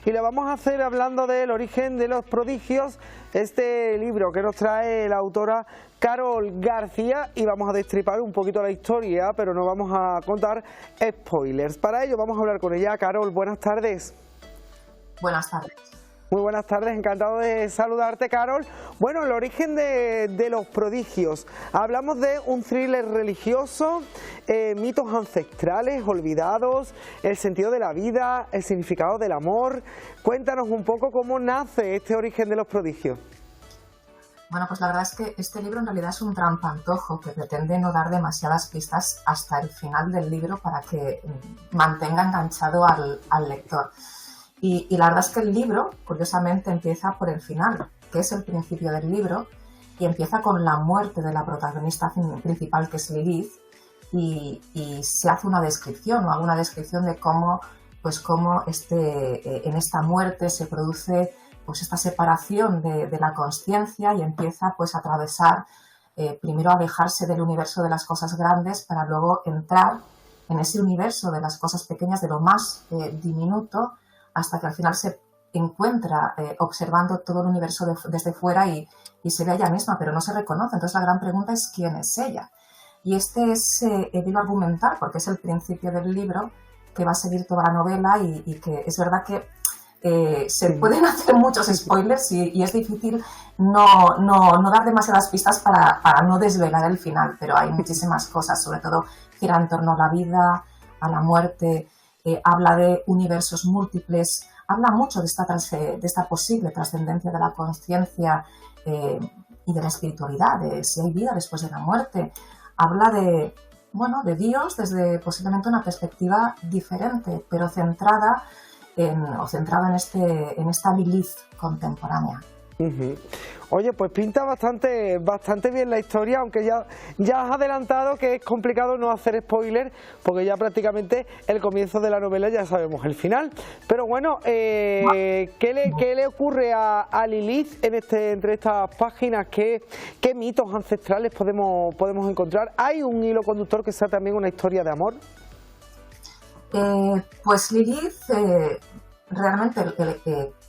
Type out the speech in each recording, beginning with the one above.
y lo vamos a hacer hablando del origen de los prodigios, este libro que nos trae la autora Carol García, y vamos a destripar un poquito la historia, pero no vamos a contar spoilers. Para ello vamos a hablar con ella. Carol, buenas tardes. Buenas tardes. Muy buenas tardes, encantado de saludarte, Carol. Bueno, el origen de los prodigios. Hablamos de un thriller religioso, mitos ancestrales olvidados, el sentido de la vida, el significado del amor. Cuéntanos un poco cómo nace este origen de los prodigios. Bueno, pues la verdad es que este libro en realidad es un trampantojo que pretende no dar demasiadas pistas hasta el final del libro para que mantenga enganchado al lector. Y la verdad es que el libro, curiosamente, empieza por el final, que es el principio del libro, y empieza con la muerte de la protagonista principal, que es Lilith, y se hace una descripción, o alguna descripción de cómo en esta muerte se produce pues esta separación de la consciencia y empieza pues a atravesar, primero a alejarse del universo de las cosas grandes para luego entrar en ese universo de las cosas pequeñas, de lo más diminuto, hasta que al final se encuentra observando todo el universo desde fuera y se ve a ella misma, pero no se reconoce. Entonces la gran pregunta es ¿quién es ella? Y este es el hilo argumental, porque es el principio del libro que va a seguir toda la novela y que es verdad que se pueden hacer muchos spoilers y es difícil no dar demasiadas pistas para no desvelar el final, pero hay muchísimas cosas, sobre todo gira en torno a la vida, a la muerte. Habla de universos múltiples, habla mucho de esta posible trascendencia de la conciencia y de la espiritualidad, de si hay vida después de la muerte. Habla de Dios desde posiblemente una perspectiva diferente, pero centrada en esta Lilith contemporánea. Oye, pues pinta bastante bien la historia, aunque ya has adelantado que es complicado no hacer spoiler, porque ya prácticamente el comienzo de la novela ya sabemos el final. Pero bueno, ¿qué le ocurre a Lilith entre estas páginas? ¿Qué mitos ancestrales podemos encontrar? ¿Hay un hilo conductor que sea también una historia de amor? Pues Lilith realmente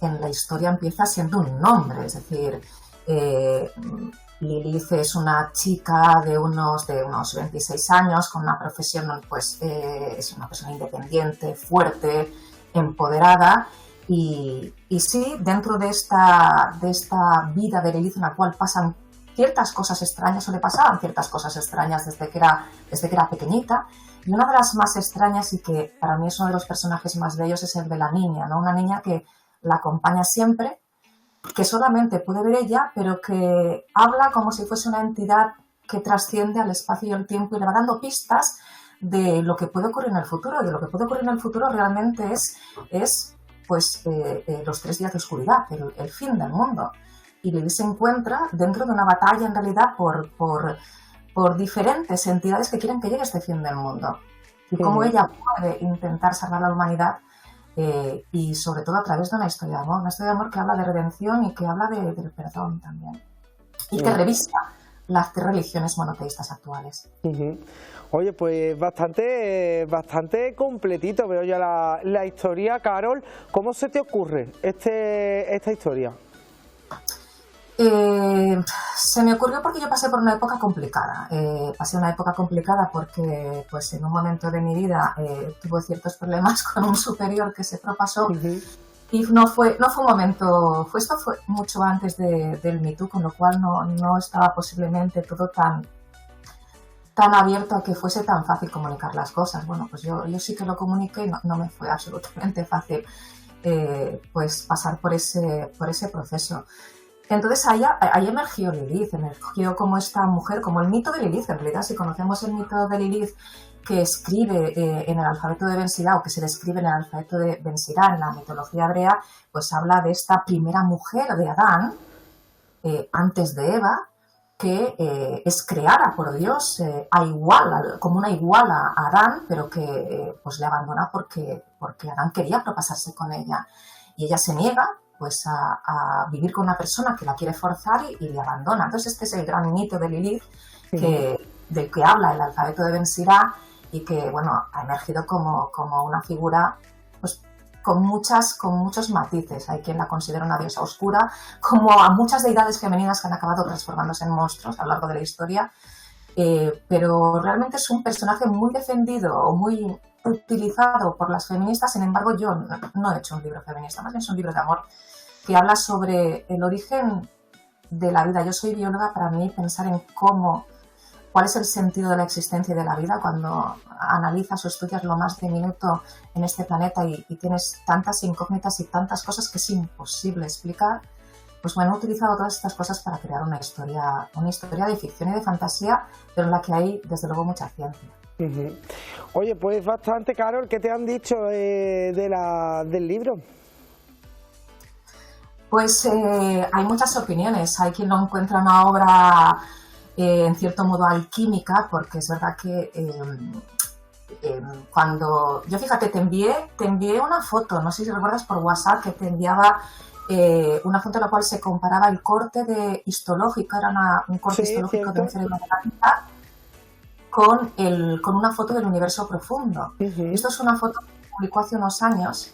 en la historia empieza siendo un nombre, es decir, Lilith es una chica de unos 26 años con una profesión, pues es una persona independiente, fuerte, empoderada y sí, dentro de esta vida de Lilith en la cual pasan ciertas cosas extrañas, o le pasaban ciertas cosas extrañas desde que era pequeñita. Y una de las más extrañas y que para mí es uno de los personajes más bellos es el de la niña, ¿no? Una niña que la acompaña siempre, que solamente puede ver ella, pero que habla como si fuese una entidad que trasciende al espacio y el tiempo y le va dando pistas de lo que puede ocurrir en el futuro. Y de lo que puede ocurrir en el futuro realmente es los 3 días de oscuridad, el fin del mundo. Y Lilith se encuentra dentro de una batalla en realidad por diferentes entidades que quieren que llegue este fin del mundo. Y cómo ella puede intentar salvar a la humanidad y sobre todo a través de una historia de amor. Una historia de amor que habla de redención y que habla del perdón también. Y que revisa las 3 religiones monoteístas actuales. Oye, pues bastante completito veo ya la historia. Carol, ¿cómo se te ocurre esta historia? Se me ocurrió porque yo pasé por una época complicada. Pasé una época complicada porque pues en un momento de mi vida tuve ciertos problemas con un superior que se propasó y no fue un momento, esto fue mucho antes del Me Too, con lo cual no estaba posiblemente todo tan abierto a que fuese tan fácil comunicar las cosas. Bueno, pues yo sí que lo comuniqué y no me fue absolutamente fácil pues pasar por ese proceso. Entonces ahí emergió Lilith, emergió como esta mujer, como el mito de Lilith. En realidad, si conocemos el mito de Lilith que escribe en el alfabeto de Ben Sirá, o que se describe en el alfabeto de Ben Sirá, en la mitología hebrea, pues habla de esta primera mujer de Adán, antes de Eva, que es creada por Dios como una iguala a Adán, pero que pues le abandona porque Adán quería propasarse con ella. Y ella se niega pues a vivir con una persona que la quiere forzar y le abandona. Entonces este es el gran mito de Lilith del que habla el alfabeto de Ben Sirá y que bueno, ha emergido como una figura pues con muchos matices. Hay quien la considera una diosa oscura, como a muchas deidades femeninas que han acabado transformándose en monstruos a lo largo de la historia, pero realmente es un personaje muy defendido o muy utilizado por las feministas. Sin embargo, yo no he hecho un libro feminista, más bien es un libro de amor que habla sobre el origen de la vida. Yo soy bióloga, para mí pensar en cuál es el sentido de la existencia y de la vida cuando analizas o estudias lo más diminuto en este planeta y tienes tantas incógnitas y tantas cosas que es imposible explicar. Pues bueno, he utilizado todas estas cosas para crear una historia de ficción y de fantasía, pero en la que hay desde luego mucha ciencia. Oye, pues bastante, Carol, ¿qué te han dicho del libro? Pues hay muchas opiniones. Hay quien lo encuentra una obra en cierto modo alquímica, porque es verdad que cuando yo, fíjate, te envié una foto, no sé si recuerdas, por WhatsApp, que te enviaba una foto en la cual se comparaba el corte histológico, era un corte histológico de un cerebro de la vida, con una foto del universo profundo. Esto es una foto que publicó hace unos años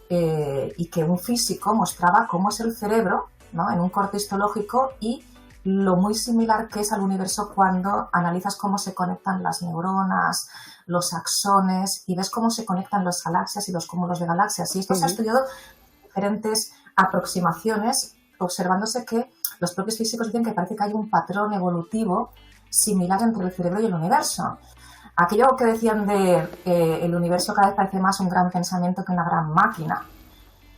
y que un físico mostraba cómo es el cerebro, ¿no?, en un corte histológico, y lo muy similar que es al universo cuando analizas cómo se conectan las neuronas, los axones, y ves cómo se conectan las galaxias y los cúmulos de galaxias. Y esto se ha estudiado en diferentes aproximaciones, observándose que los propios físicos dicen que parece que hay un patrón evolutivo similar entre el cerebro y el universo. Aquello que decían de el universo cada vez parece más un gran pensamiento que una gran máquina.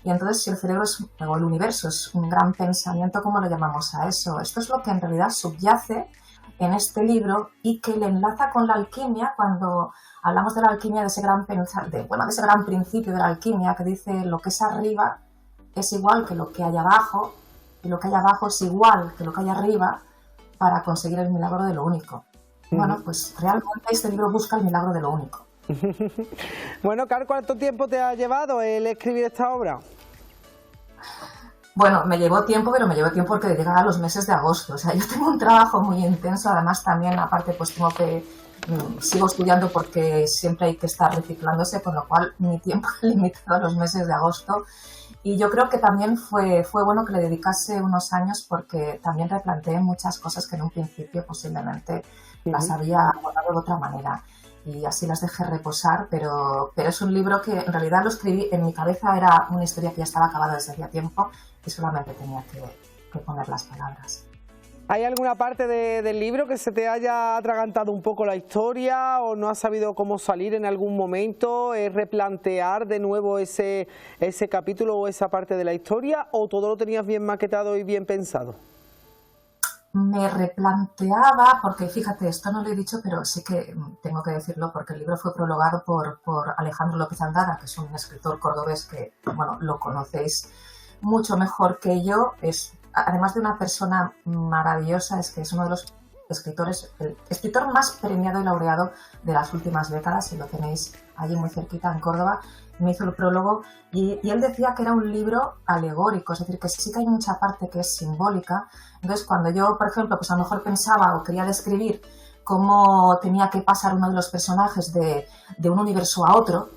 Y entonces, si el cerebro o el universo es un gran pensamiento, ¿cómo lo llamamos a eso? Esto es lo que en realidad subyace en este libro y que le enlaza con la alquimia. Cuando hablamos de la alquimia, de ese gran principio de la alquimia que dice lo que es arriba es igual que lo que hay abajo y lo que hay abajo es igual que lo que hay arriba, para conseguir el milagro de lo único. Bueno, pues realmente este libro busca el milagro de lo único. Bueno, Carol, ¿cuánto tiempo te ha llevado el escribir esta obra? Bueno, me llevó tiempo, pero me llevó tiempo porque llegaba a los meses de agosto. O sea, yo tengo un trabajo muy intenso, además también, aparte, pues tengo que... sigo estudiando porque siempre hay que estar reciclándose, con lo cual mi tiempo es limitado a los meses de agosto. Y yo creo que también fue bueno que le dedicase unos años, porque también replanteé muchas cosas que en un principio posiblemente las había abordado de otra manera. Y así las dejé reposar, pero es un libro que en realidad lo escribí en mi cabeza, era una historia que ya estaba acabada desde hacía tiempo y solamente tenía que poner las palabras. ¿Hay alguna parte del libro que se te haya atragantado un poco la historia o no has sabido cómo salir en algún momento, replantear de nuevo ese capítulo o esa parte de la historia, o todo lo tenías bien maquetado y bien pensado? Me replanteaba, porque fíjate, esto no lo he dicho, pero sí que tengo que decirlo, porque el libro fue prologado por Alejandro López Aldana, que es un escritor cordobés que, bueno, lo conocéis mucho mejor que yo. Es, además de una persona maravillosa, es que es uno de los escritores, el escritor más premiado y laureado de las últimas décadas, y lo tenéis allí muy cerquita en Córdoba. Me hizo el prólogo y él decía que era un libro alegórico, es decir, que sí que hay mucha parte que es simbólica. Entonces, cuando yo, por ejemplo, pues a lo mejor pensaba o quería describir cómo tenía que pasar uno de los personajes de un universo a otro,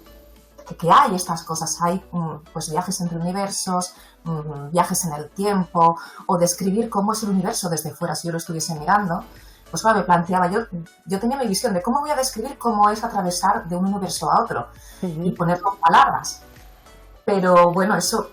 que hay estas cosas, hay pues viajes entre universos, viajes en el tiempo, o describir cómo es el universo desde fuera si yo lo estuviese mirando, pues claro, me planteaba, yo tenía mi visión de cómo voy a describir cómo es atravesar de un universo a otro y ponerlo en palabras. Pero bueno, eso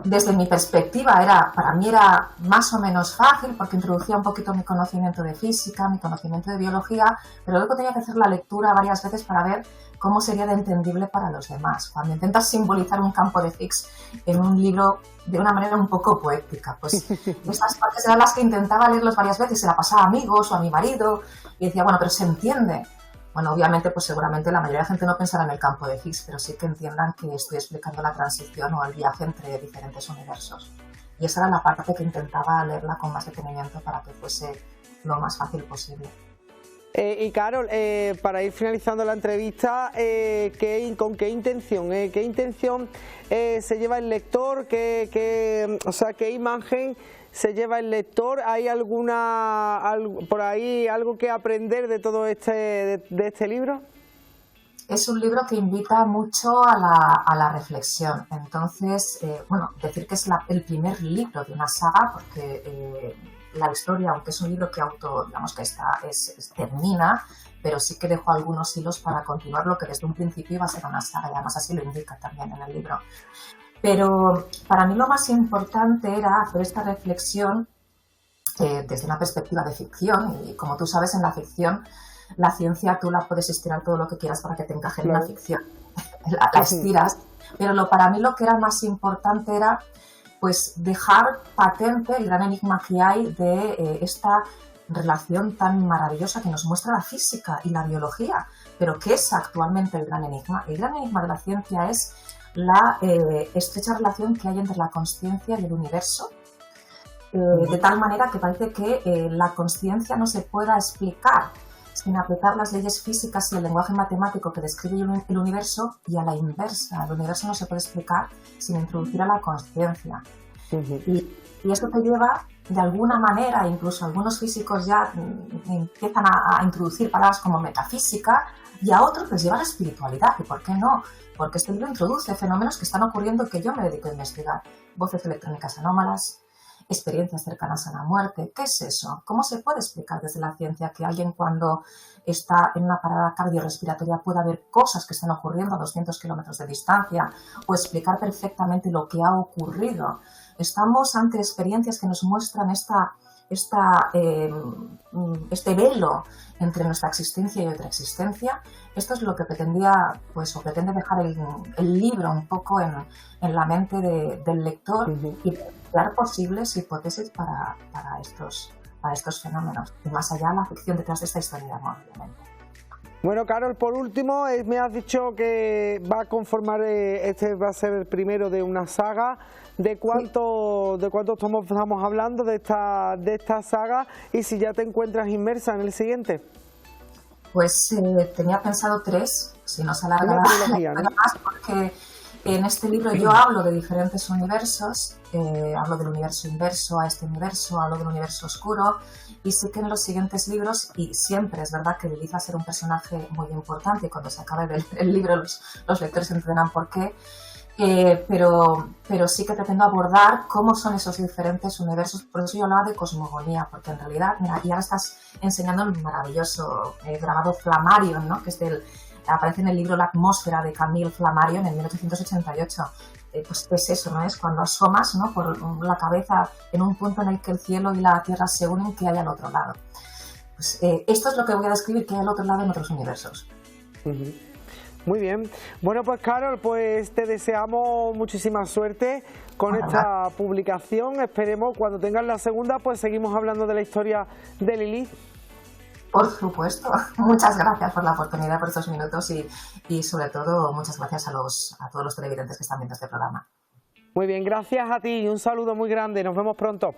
desde mi perspectiva para mí era más o menos fácil, porque introducía un poquito mi conocimiento de física, mi conocimiento de biología, pero luego tenía que hacer la lectura varias veces para ver cómo sería de entendible para los demás. Cuando intentas simbolizar un campo de Higgs en un libro de una manera un poco poética, pues estas partes eran las que intentaba leerlos varias veces, se la pasaba a amigos o a mi marido y decía, bueno, pero se entiende. Bueno, obviamente, pues seguramente la mayoría de la gente no pensará en el campo de Higgs, pero sí que entiendan que estoy explicando la transición o el viaje entre diferentes universos. Y esa era la parte que intentaba leerla con más detenimiento para que fuese lo más fácil posible. Y Carol, para ir finalizando la entrevista, ¿con qué intención? ¿Qué intención se lleva el lector? O sea, ¿qué imagen se lleva el lector? ¿Hay por ahí algo que aprender de todo de este libro? es un libro que invita mucho a la reflexión. Entonces, bueno, decir que es el primer libro de una saga, porque la historia, aunque es un libro que digamos que termina, pero sí que dejó algunos hilos para continuar lo que desde un principio iba a ser una saga, y además así lo indica también en el libro. Pero para mí lo más importante era hacer esta reflexión desde una perspectiva de ficción, y como tú sabes, en la ficción la ciencia tú la puedes estirar todo lo que quieras para que te encaje en una ficción, la estiras, pero para mí lo que era más importante era pues dejar patente el gran enigma que hay de esta relación tan maravillosa que nos muestra la física y la biología. Pero ¿qué es actualmente el gran enigma? El gran enigma de la ciencia es la estrecha relación que hay entre la consciencia y el universo, de tal manera que parece que la consciencia no se pueda explicar sin aplicar las leyes físicas y el lenguaje matemático que describe el universo, y a la inversa. El universo no se puede explicar sin introducir a la consciencia. Y esto te lleva, de alguna manera, incluso algunos físicos ya empiezan a introducir palabras como metafísica, y a otros les lleva a la espiritualidad. ¿Y por qué no? Porque este libro introduce fenómenos que están ocurriendo que yo me dedico a investigar. Voces electrónicas anómalas, experiencias cercanas a la muerte. ¿Qué es eso? ¿Cómo se puede explicar desde la ciencia que alguien, cuando está en una parada cardiorrespiratoria, pueda ver cosas que están ocurriendo a 200 kilómetros de distancia, o explicar perfectamente lo que ha ocurrido? Estamos ante experiencias que nos muestran este velo entre nuestra existencia y otra existencia. Esto es lo que pretendía, pues, o pretende dejar el libro un poco en la mente del lector, y crear posibles hipótesis para estos fenómenos. Y más allá, la ficción detrás de esta historia de amor, obviamente. Bueno, Carol, por último, me has dicho que va a conformar, este va a ser el primero de una saga. ¿De cuántos tomos estamos hablando de esta saga? Y si ya te encuentras inmersa en el siguiente. Pues tenía pensado 3, si no se alarga más, porque en este libro yo hablo de diferentes universos, hablo del universo inverso a este universo, hablo del universo oscuro, y sé que en los siguientes libros, y siempre es verdad que Lilith va a ser un personaje muy importante, y cuando se acabe de leer el libro los lectores entenderán por qué, pero sí que pretendo abordar cómo son esos diferentes universos. Por eso yo hablaba de cosmogonía, porque en realidad, mira, y ahora estás enseñando el maravilloso grabado Flammarion, ¿no? Que aparece en el libro La atmósfera de Camille Flammarion en 1888. Pues es eso, ¿no? Es cuando asomas, ¿no?, por la cabeza en un punto en el que el cielo y la tierra se unen, que hay al otro lado. Pues esto es lo que voy a describir que hay al otro lado en otros universos. Muy bien. Bueno, pues Carol, pues te deseamos muchísima suerte con esta publicación. Esperemos cuando tengas la segunda, pues seguimos hablando de la historia de Lilith. Por supuesto. Muchas gracias por la oportunidad, por estos minutos, y sobre todo muchas gracias a todos los televidentes que están viendo este programa. Muy bien, gracias a ti y un saludo muy grande. Nos vemos pronto.